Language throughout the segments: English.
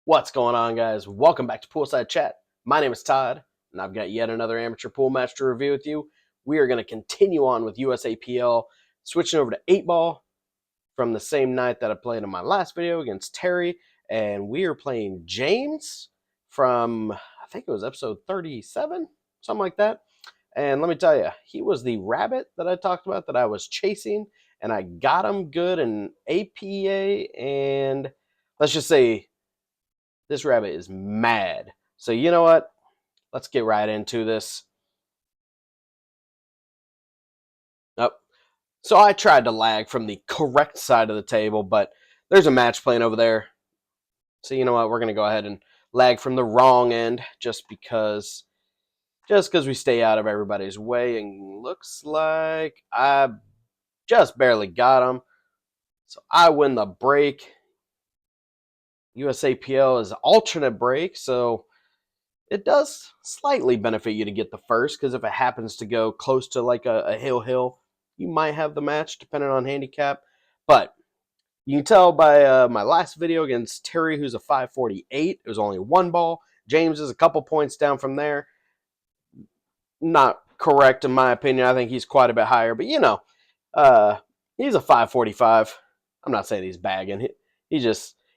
What's going on, guys? Welcome back to Poolside Chat. My name is Todd, and I've got yet another amateur pool match to review with you. We are going to continue on with USAPL, switching over to 8-ball from the same night that I played in my last video against Terry, and we are playing James from, I think it was episode 37, something like that. And let me tell you, he was the rabbit that I talked about that I was chasing, and I got him good in APA, and let's just say this rabbit is mad. So you know what? Let's get right into this. Oh, so I tried to lag from the correct side of the table, but there's a match playing over there. So you know what? We're going to go ahead and lag from the wrong end just because we stay out of everybody's way. And looks like I just barely got him. So I win the break. USAPL is alternate break, so it does slightly benefit you to get the first, because if it happens to go close to like a hill, you might have the match depending on handicap. But you can tell by my last video against Terry, who's a 548, it was only one ball. James is a couple points down from there. Not correct in my opinion. I think he's quite a bit higher, but you know, he's a 545. I'm not saying he's bagging.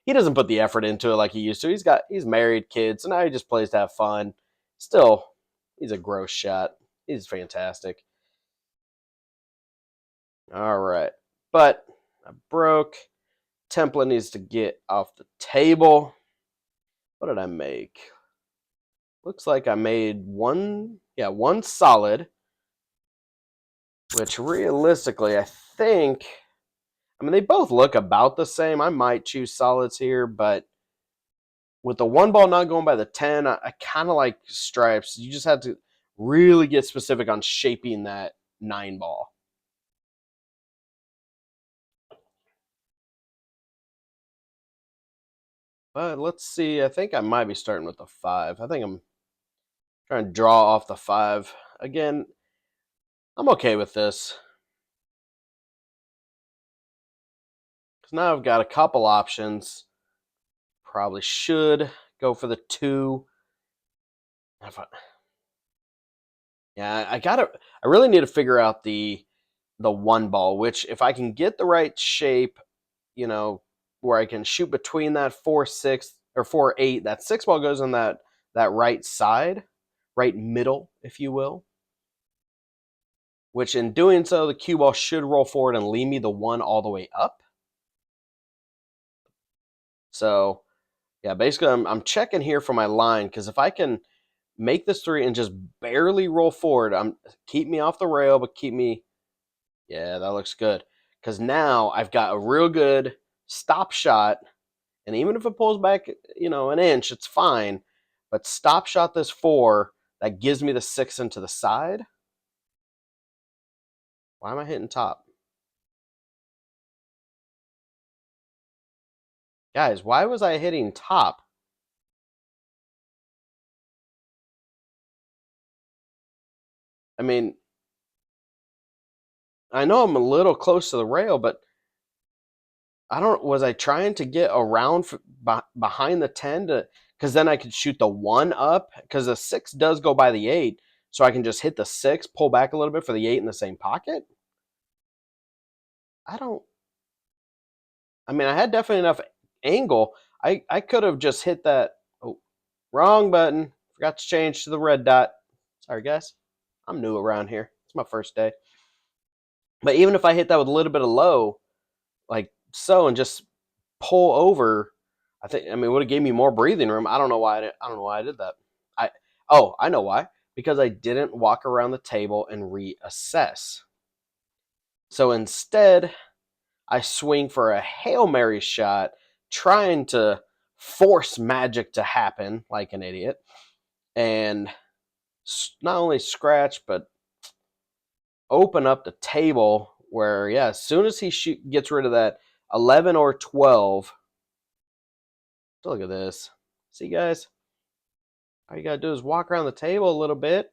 He doesn't put the effort into it like he used to. He's married, kids, so now he just plays to have fun. Still, he's a gross shot. He's fantastic. All right, but I broke. Template needs to get off the table. What did I make? Looks like I made one solid, which realistically I think, I mean, they both look about the same. I might choose solids here, but with the one ball not going by the 10, I kind of like stripes. You just have to really get specific on shaping that 9 ball. But let's see. I think I might be starting with the 5. I think I'm trying to draw off the 5. Again, I'm okay with this. Because now I've got a couple options. Probably should go for the 2. Yeah, I really need to figure out the 1 ball, which if I can get the right shape, you know, where I can shoot between that 4-6 or 4-8, that 6 ball goes on that right side, right middle, if you will. Which in doing so, the cue ball should roll forward and lead me the 1 all the way up. So, yeah, basically I'm checking here for my line, because if I can make this 3 and just barely roll forward, keep me off the rail, but keep me, yeah, that looks good. Because now I've got a real good stop shot, and even if it pulls back, you know, an inch, it's fine. But stop shot this 4, that gives me the 6 into the side. Why am I hitting top? Guys, why was I hitting top? I mean, I know I'm a little close to the rail, but was I trying to get around behind the 10 to, because then I could shoot the 1 up, because the 6 does go by the 8, so I can just hit the 6, pull back a little bit for the 8 in the same pocket? I mean, I had definitely enough angle. I could have just hit that. Oh, wrong button. Forgot to change to the red dot. Sorry, guys. I'm new around here. It's my first day. But even if I hit that with a little bit of low, like so, and just pull over, I mean, it would have gave me more breathing room. I don't know why I did that. I know why. Because I didn't walk around the table and reassess. So instead, I swing for a Hail Mary shot, trying to force magic to happen like an idiot, and not only scratch, but open up the table where, yeah, as soon as he gets rid of that 11 or 12, so look at this. See, guys? All you got to do is walk around the table a little bit.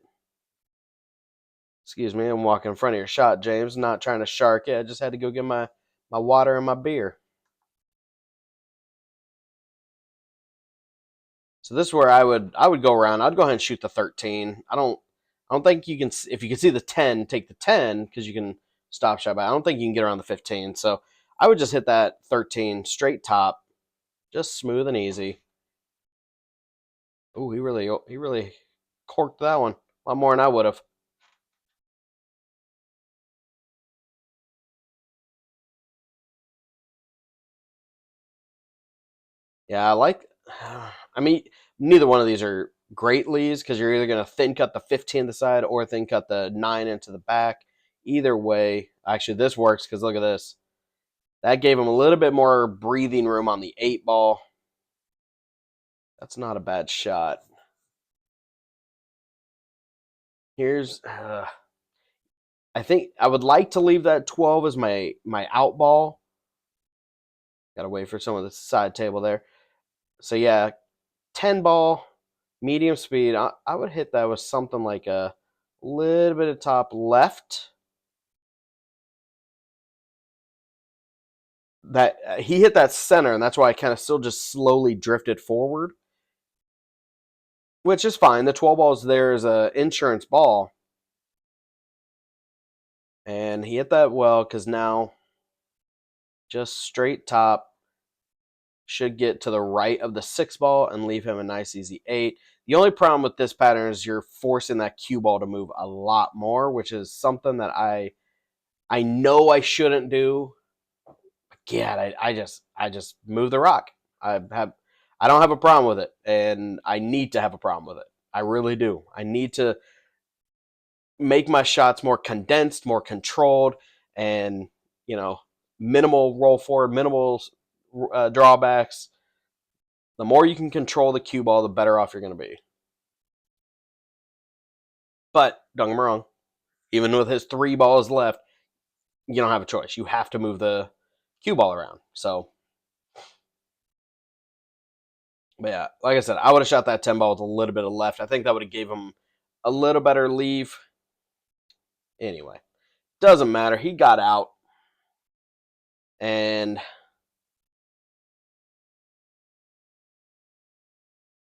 Excuse me, I'm walking in front of your shot, James. Not trying to shark it. I just had to go get my water and my beer. So this is where I would go around. I'd go ahead and shoot the 13. I don't think you can, if you can see the 10, take the 10 because you can stop shot. But I don't think you can get around the 15. So I would just hit that 13 straight top, just smooth and easy. Oh, he really corked that one a lot more than I would have. Yeah, I like. I mean, neither one of these are great leads because you're either going to thin cut the 15 to the side or thin cut the 9 into the back. Either way, actually, this works because look at this. That gave him a little bit more breathing room on the 8 ball. That's not a bad shot. Here's. I think I would like to leave that 12 as my out ball. Got to wait for some of the side table there. So yeah, 10 ball, medium speed. I would hit that with something like a little bit of top left. That he hit that center, and that's why I kind of still just slowly drifted forward, which is fine. The 12 ball is there as a insurance ball, and he hit that well because now just straight top should get to the right of the 6 ball and leave him a nice easy 8. The only problem with this pattern is you're forcing that cue ball to move a lot more, which is something that I know I shouldn't do. Yeah, I just move the rock. I don't have a problem with it, and I need to have a problem with it. I really do. I need to make my shots more condensed, more controlled, and you know, minimal roll forward, minimal drawbacks. The more you can control the cue ball, the better off you're going to be. But don't get me wrong, even with his 3 balls left, you don't have a choice. You have to move the cue ball around. So, but yeah, like I said, I would have shot that 10 ball with a little bit of left. I think that would have gave him a little better leave. Anyway, doesn't matter. He got out, and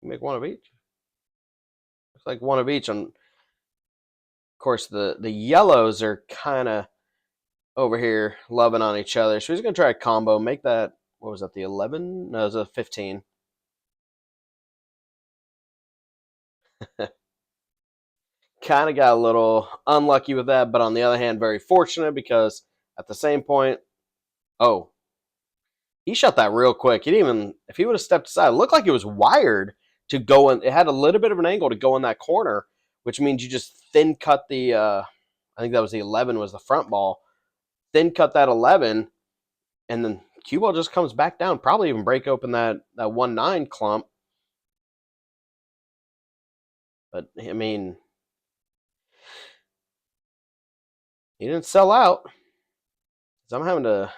make one of each. Looks like one of each. And of course, the yellows are kind of over here loving on each other. So he's gonna try a combo. Make that. What was that? The 11? No, it was a 15. Kind of got a little unlucky with that, but on the other hand, very fortunate because at the same point, oh, he shot that real quick. He didn't even, if he would have stepped aside, it looked like it was wired to go in. It had a little bit of an angle to go in that corner, which means you just thin cut the, I think that was the 11 was the front ball. Thin cut that 11, and then cue ball just comes back down. Probably even break open that 1-9 clump. But I mean, he didn't sell out. So I'm having to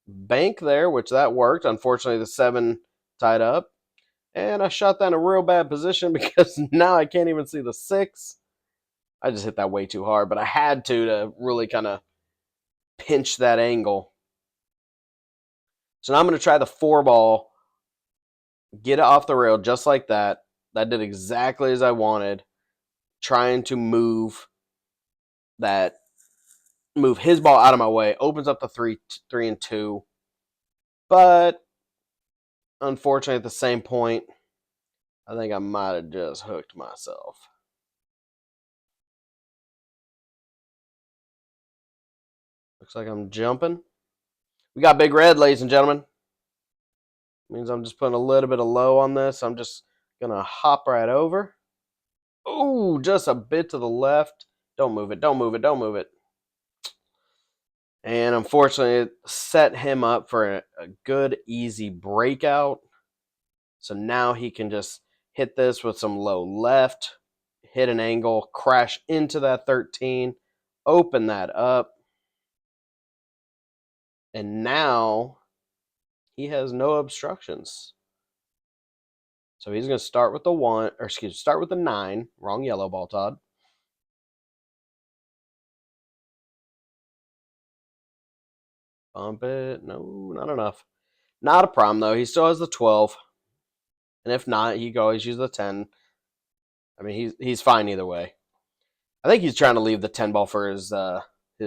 bank there, which that worked. Unfortunately, the 7 tied up. And I shot that in a real bad position because now I can't even see the 6. I just hit that way too hard, but I had to really kind of pinch that angle. So now I'm going to try the 4 ball, get it off the rail just like that. That did exactly as I wanted. Trying to that move his ball out of my way, opens up the 3-2. But unfortunately, at the same point, I think I might have just hooked myself. Looks like I'm jumping. We got big red, ladies and gentlemen. Means I'm just putting a little bit of low on this. I'm just going to hop right over. Ooh, just a bit to the left. Don't move it, don't move it, don't move it. And unfortunately, it set him up for a good, easy breakout. So now he can just hit this with some low left, hit an angle, crash into that 13, open that up. And now he has no obstructions. So he's going to start with the 1, or excuse me, start with the 9. Wrong yellow ball, Todd. Bump it. No, not enough. Not a problem, though. He still has the 12. And if not, he can always use the 10. I mean, he's fine either way. I think he's trying to leave the 10 ball for his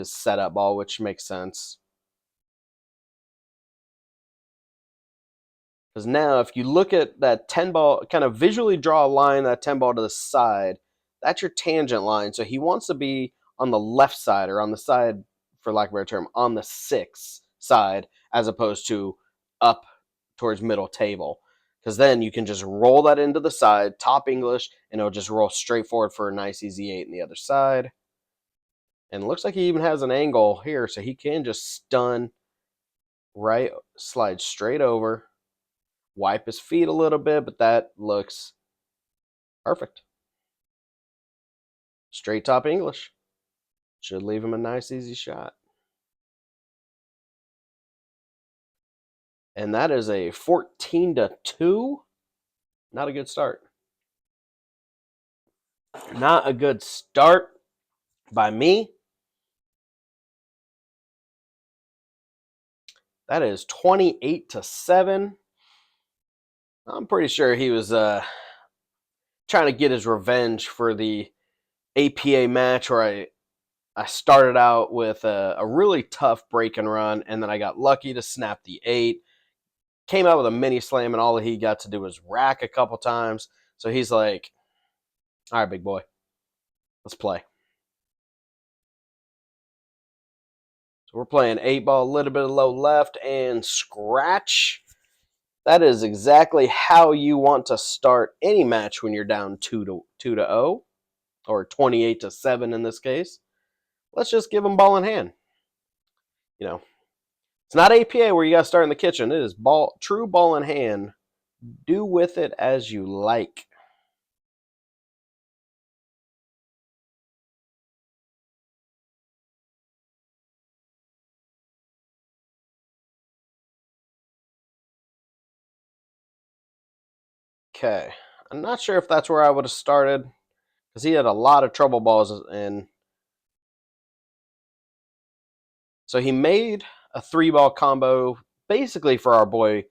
setup ball, which makes sense. Because now, if you look at that 10 ball, kind of visually draw a line, that 10 ball to the side, that's your tangent line. So he wants to be on the left side, or on the side, for lack of a better term, on the 6 side, as opposed to up towards middle table. Because then you can just roll that into the side, top English, and it'll just roll straight forward for a nice easy 8 on the other side. And it looks like he even has an angle here, so he can just stun right, slide straight over, wipe his feet a little bit, but that looks perfect. Straight top English. Should leave him a nice, easy shot. And that is a 14-2. Not a good start. Not a good start by me. That is 28-7. I'm pretty sure he was trying to get his revenge for the APA match where I started out with a really tough break and run, and then I got lucky to snap the 8. Came out with a mini slam, and all he got to do was rack a couple times. So he's like, all right, big boy, let's play. So we're playing 8 ball, a little bit of low left, and scratch. That is exactly how you want to start any match when you're down 2-0, or 28-7 in this case. Let's just give them ball in hand. You know, it's not APA where you got to start in the kitchen. It is true ball in hand. Do with it as you like. Okay, I'm not sure if that's where I would have started because he had a lot of trouble balls, and so he made a 3-ball combo basically for our boy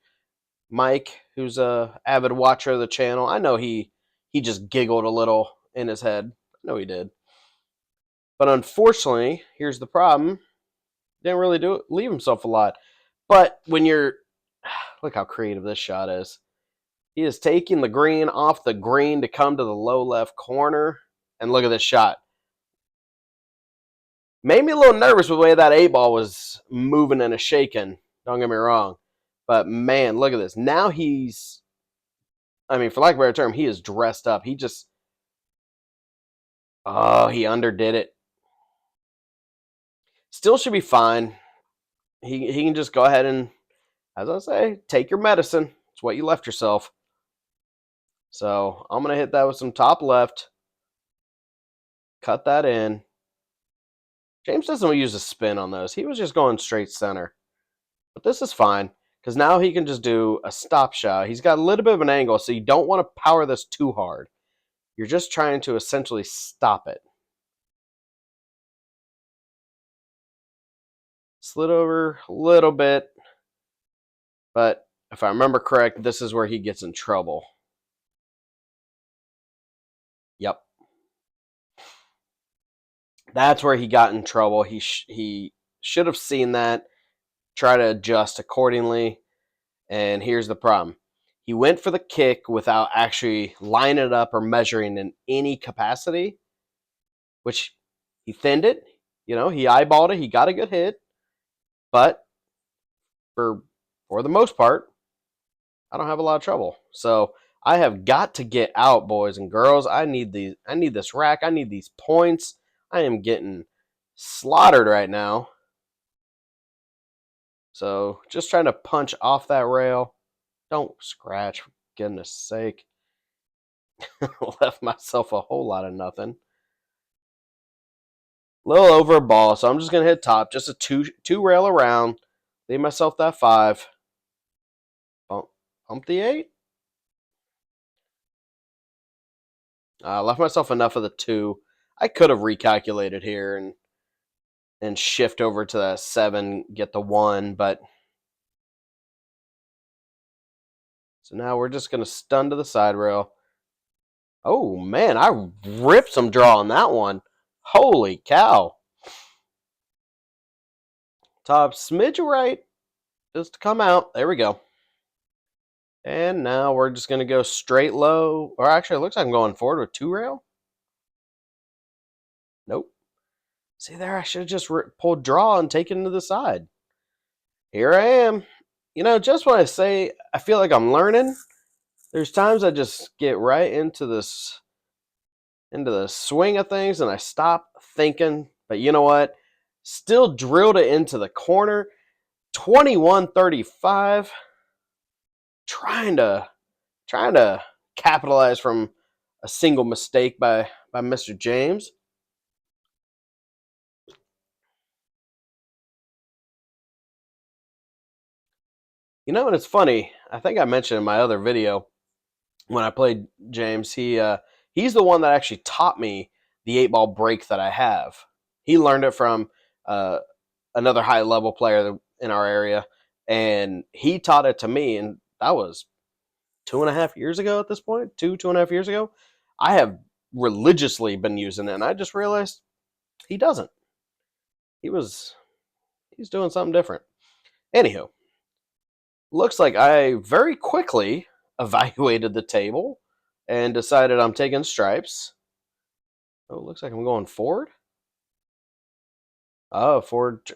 Mike, who's a avid watcher of the channel. I know he just giggled a little in his head. I know he did. But unfortunately, here's the problem. Didn't really leave himself a lot. But when you're look how creative this shot is. He is taking the green off the green to come to the low left corner. And look at this shot. Made me a little nervous with the way that 8-ball was moving and shaking. Don't get me wrong. But man, look at this. Now he's, I mean, for lack of a better term, he is dressed up. He just, oh, he underdid it. Still should be fine. He can just go ahead and, as I say, take your medicine. It's what you left yourself. So I'm going to hit that with some top left. Cut that in. James doesn't use a spin on those. He was just going straight center. But this is fine, because now he can just do a stop shot. He's got a little bit of an angle, so you don't want to power this too hard. You're just trying to essentially stop it. Slid over a little bit. But if I remember correct, this is where he gets in trouble. Yep. That's where he got in trouble. He should have seen that, try to adjust accordingly. And here's the problem. He went for the kick without actually lining it up or measuring in any capacity, which he thinned it. You know, he eyeballed it. He got a good hit. But for the most part, I don't have a lot of trouble. So I have got to get out, boys and girls. I need this rack. I need these points. I am getting slaughtered right now. So just trying to punch off that rail. Don't scratch, for goodness sake. Left myself a whole lot of nothing. A little over a ball, so I'm just going to hit top. Just a two rail around. Leave myself that 5. Pump the 8. Left myself enough of the 2. I could have recalculated here and shift over to that 7, get the 1, but So now we're just going to stun to the side rail. Oh, man, I ripped some draw on that one. Holy cow. Top smidge right. Just to come out. There we go. And now we're just going to go straight low. Or actually, it looks like I'm going forward with 2 rail. Nope. See there, I should have just pulled draw and taken to the side. Here I am. You know, just when I say I feel like I'm learning, there's times I just get right into the swing of things and I stop thinking. But you know what? Still drilled it into the corner. 21-35. Trying to capitalize from a single mistake by Mr. James. You know, and it's funny. I think I mentioned in my other video when I played James, he's the one that actually taught me the 8-ball break that I have. He learned it from another high level player in our area, and he taught it to me, and that was 2.5 years ago at this point. 2.5 years ago. I have religiously been using it, and I just realized he doesn't. He's doing something different. Anywho, looks like I very quickly evaluated the table and decided I'm taking stripes. Oh, it looks like I'm going forward. Oh, forward.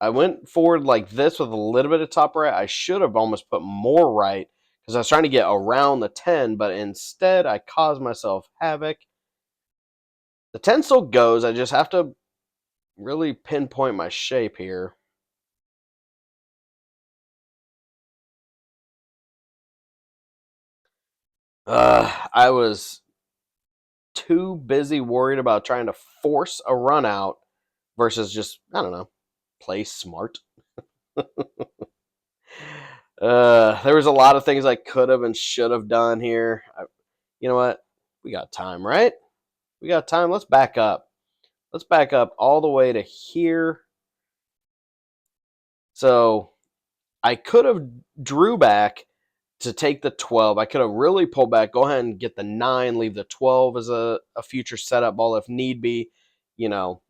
I went forward like this with a little bit of top right. I should have almost put more right because I was trying to get around the 10, but instead I caused myself havoc. The 10 still goes. I just have to really pinpoint my shape here. I was too busy worried about trying to force a run out versus just, I don't know, play smart. There was a lot of things I could have and should have done here. You know what? We got time, right? We got time. Let's back up. Let's back up all the way to here. So I could have drew back to take the 12. I could have really pulled back, go ahead and get the 9, leave the 12 as a future setup ball if need be. You know,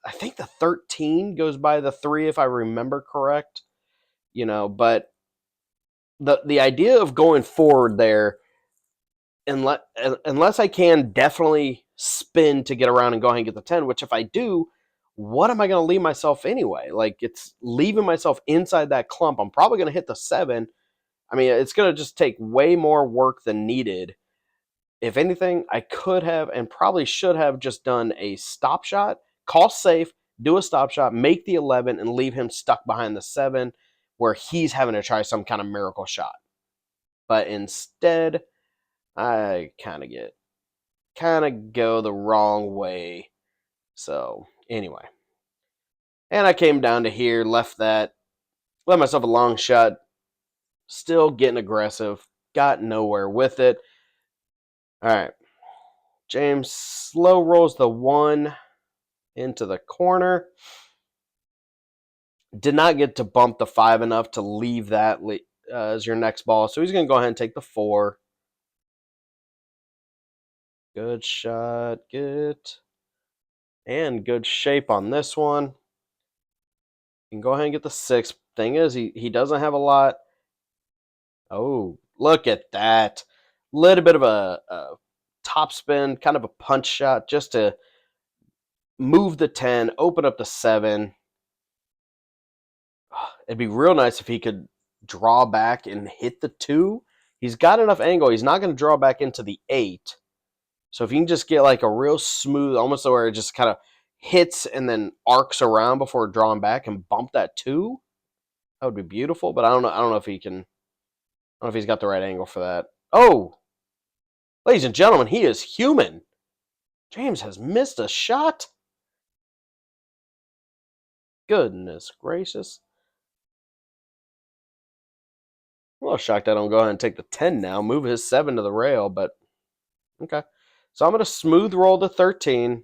I think the 13 goes by the 3 if I remember correct. You know, but the idea of going forward there, unless I can definitely spin to get around and go ahead and get the 10, which if I do, what am I going to leave myself anyway? Like, it's leaving myself inside that clump. I'm probably going to hit the 7. I mean, it's going to just take way more work than needed. If anything, I could have and probably should have just done a stop shot, call safe, do a stop shot, make the 11, and leave him stuck behind the 7 where he's having to try some kind of miracle shot. But instead, I kind of go the wrong way. So, anyway. And I came down to here, left myself a long shot, still getting aggressive, got nowhere with it. All right. James slow rolls the 1 into the corner. Did not get to bump the 5 enough to leave that as your next ball. So he's going to go ahead and take the 4. Good shot. Good. And good shape on this one. You can go ahead and get the 6. Thing is, he doesn't have a lot. Oh, look at that. Little bit of a top spin, kind of a punch shot just to move the 10, open up the 7. It'd be real nice if he could draw back and hit the 2. He's got enough angle. He's not going to draw back into the 8. So if you can just get like a real smooth, almost where it just kind of hits and then arcs around before drawing back and bump that 2, that would be beautiful. But I don't know if he can. I don't know if he's got the right angle for that. Oh, ladies and gentlemen, he is human. James has missed a shot. Goodness gracious. I'm a little shocked I don't go ahead and take the 10 now. Move his 7 to the rail, but okay. So I'm going to smooth roll the 13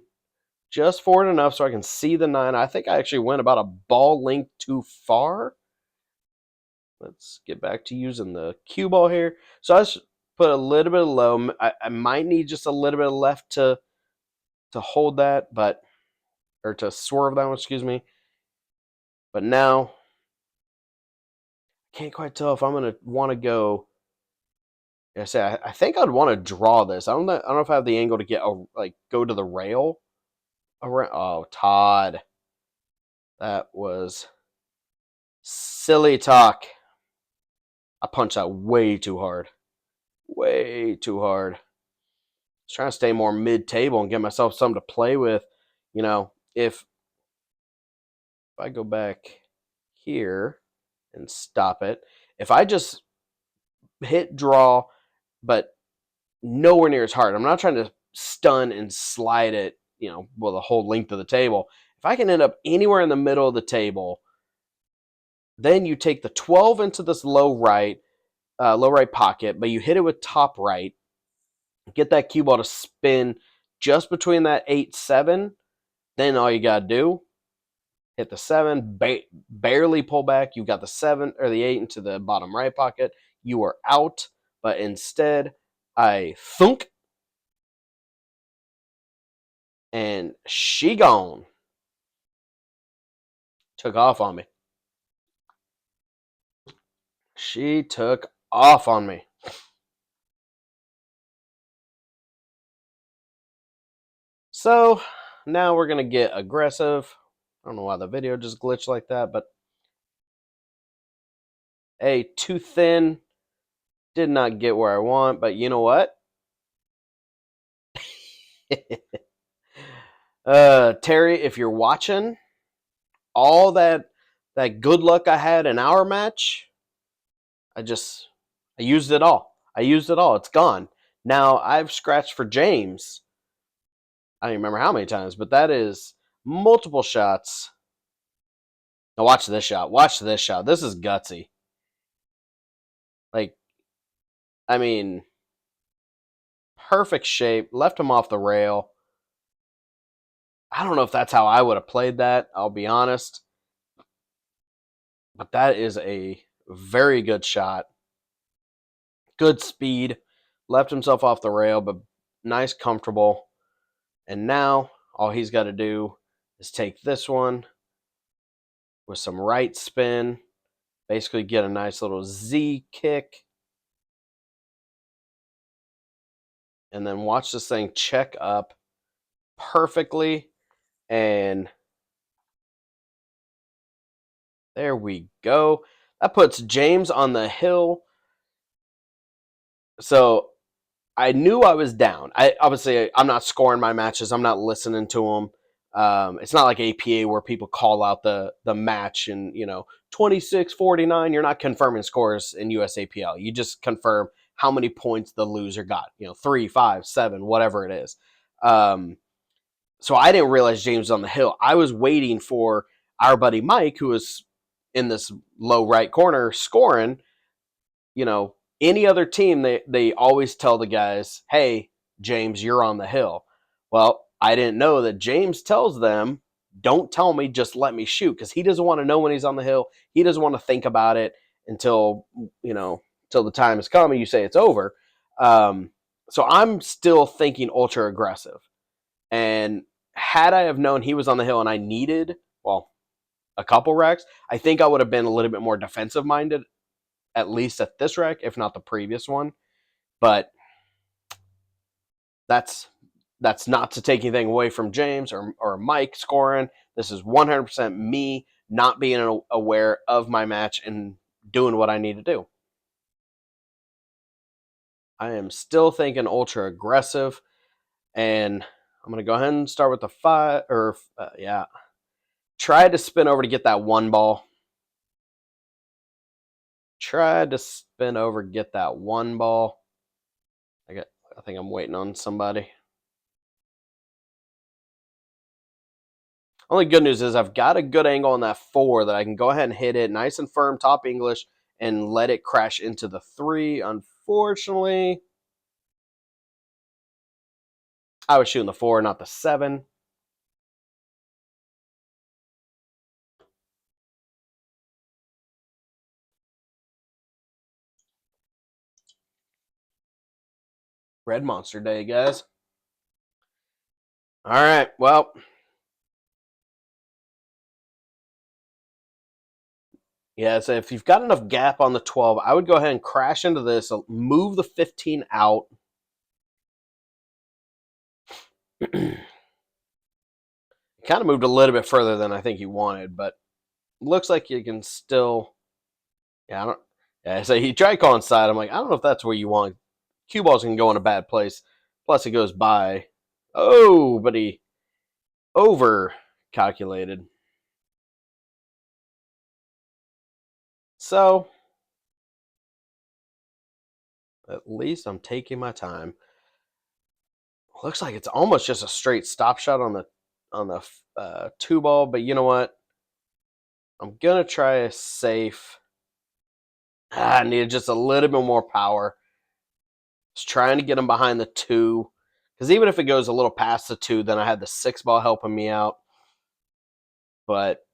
just forward enough so I can see the 9. I think I actually went about a ball length too far. Let's get back to using the cue ball here. So I just put a little bit of low. I might need just a little bit of left to hold that, but or to swerve that one, excuse me. But now can't quite tell if I'm gonna want to go. I say I think I'd want to draw this. I don't know if I have the angle to get go to the rail. Around. Oh, Todd, that was silly talk. I punched that way too hard. Way too hard. I was trying to stay more mid-table and get myself something to play with. You know, if I go back here and stop it, if I just hit draw, but nowhere near as hard. I'm not trying to stun and slide it, well, the whole length of the table. If I can end up anywhere in the middle of the table, then you take the 12 into this low right pocket, but you hit it with top right, get that cue ball to spin just between that 8-7. Then all you got to do, hit the 7, barely pull back. You've got the 7 or the 8 into the bottom right pocket. You are out, but instead, I thunk, and she gone. Took off on me. She took off on me. So now we're going to get aggressive. I don't know why the video just glitched like that, but hey, too thin. Did not get where I want, but you know what? Terry, if you're watching, all that good luck I had in our match, I used it all. I used it all. It's gone. Now I've scratched for James. I don't even remember how many times, but that is multiple shots. Now watch this shot. Watch this shot. This is gutsy. Like, I mean, perfect shape. Left him off the rail. I don't know if that's how I would have played that. I'll be honest. But that is a very good shot. Good speed. Left himself off the rail, but nice, comfortable. And now all he's got to do is take this one with some right spin. Basically get a nice little Z kick. And then watch this thing check up perfectly. And there we go. That puts James on the hill. So I knew I was down. I'm not scoring my matches. I'm not listening to them. It's not like APA where people call out the match and 26-49. You're not confirming scores in USAPL. You just confirm how many points the loser got. 3, 5, 7, whatever it is. So I didn't realize James was on the hill. I was waiting for our buddy Mike, who was in this low right corner scoring. Any other team, they always tell the guys, hey, James, you're on the hill. Well, I didn't know that James tells them, don't tell me, just let me shoot, because he doesn't want to know when he's on the hill. He doesn't want to think about it until the time has come and you say it's over. So I'm still thinking ultra aggressive. And had I have known he was on the hill and I needed, a couple racks, I think I would have been a little bit more defensive minded, at least at this rack, if not the previous one. But that's not to take anything away from James or Mike scoring. This is 100% me not being aware of my match and doing what I need to do. I am still thinking ultra aggressive, and I'm going to go ahead and start with the 5, Tried to spin over to get that 1 ball. Tried to spin over, get that 1 ball. I think I'm waiting on somebody. Only good news is I've got a good angle on that 4 that I can go ahead and hit it nice and firm, top English, and let it crash into the 3. Unfortunately, I was shooting the 4, not the 7. Red Monster Day, guys. All right, well, yeah, so if you've got enough gap on the 12, I would go ahead and crash into this, move the 15 out. Kind of moved a little bit further than I think he wanted, but looks like you can still. Yeah, I don't. Yeah, so he tried calling side. I'm like, I don't know if that's where you want. Cue balls can go in a bad place. Plus, it goes by. Oh, but he over calculated. So at least I'm taking my time. Looks like it's almost just a straight stop shot on the two ball, but you know what? I'm gonna try a safe. I needed just a little bit more power. Just trying to get him behind the two, because even if it goes a little past the two, then I had the six ball helping me out. But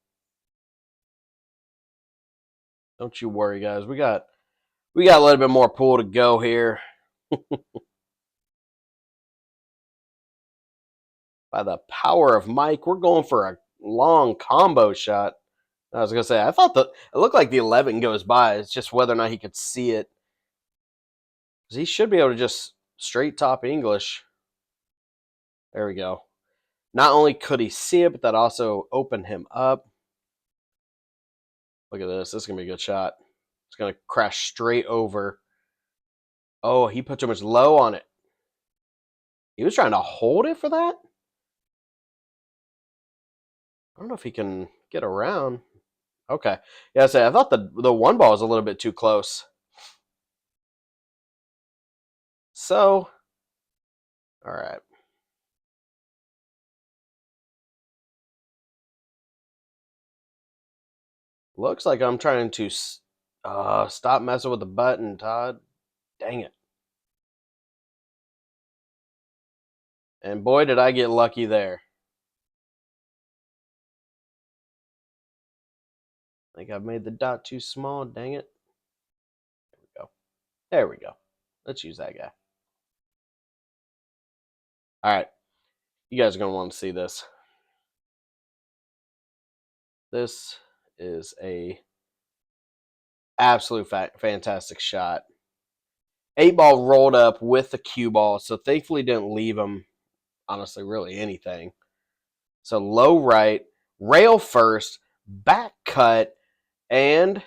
don't you worry, guys. We got a little bit more pool to go here. By the power of Mike, we're going for a long combo shot. I was gonna say, I thought it looked like the 11 goes by. It's just whether or not he could see it. He should be able to just straight top English. There we go. Not only could he see it, but that also opened him up. Look at this. This is gonna be a good shot. It's gonna crash straight over. Oh, he put too much low on it. He was trying to hold it for that. I don't know if he can get around. Okay. Yeah, I thought the one ball was a little bit too close. So, all right. Looks like I'm trying to stop messing with the button, Todd. Dang it. And boy, did I get lucky there. I think I've made the dot too small. Dang it. There we go. There we go. Let's use that guy. All right. You guys are going to want to see this. This is a absolute fantastic shot. 8 ball rolled up with the cue ball, so thankfully didn't leave him, honestly, really anything. So low right, rail first, back cut, and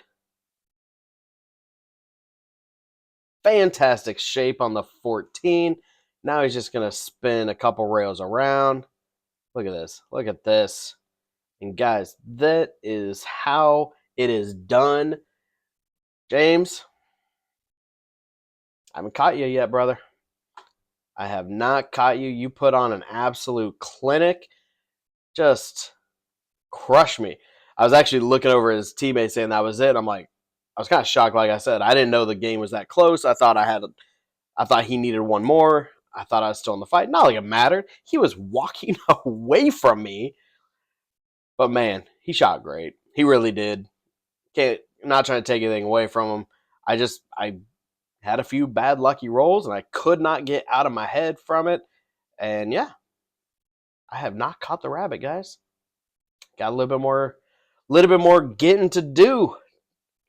fantastic shape on the 14. Now he's just going to spin a couple rails around. Look at this. Look at this. And guys, that is how it is done. James, I haven't caught you yet, brother. I have not caught you. You put on an absolute clinic. Just crush me. I was actually looking over his teammates saying that was it. I'm like, I was kind of shocked. Like I said, I didn't know the game was that close. I thought he needed one more. I thought I was still in the fight. Not like it mattered. He was walking away from me. But man, he shot great. He really did. Can't not trying to take anything away from him. I had a few bad lucky rolls and I could not get out of my head from it. And yeah, I have not caught the rabbit, guys. Got a little bit more getting to do.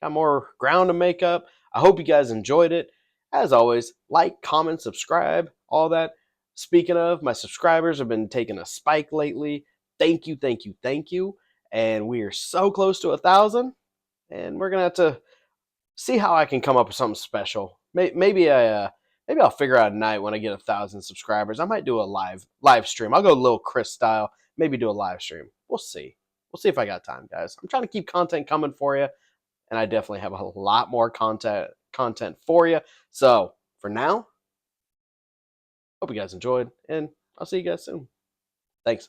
Got more ground to make up. I hope you guys enjoyed it. As always, like, comment, subscribe, all that. Speaking of, my subscribers have been taking a spike lately. Thank you, thank you, thank you. And we are so close to 1,000. And we're gonna have to see how I can come up with something special. Maybe I'll figure out a night when I get 1,000 subscribers. I might do a live stream. I'll go a little Chris style. Maybe do a live stream. We'll see. We'll see if I got time, guys. I'm trying to keep content coming for you, and I definitely have a lot more content for you. So for now, hope you guys enjoyed, and I'll see you guys soon. Thanks.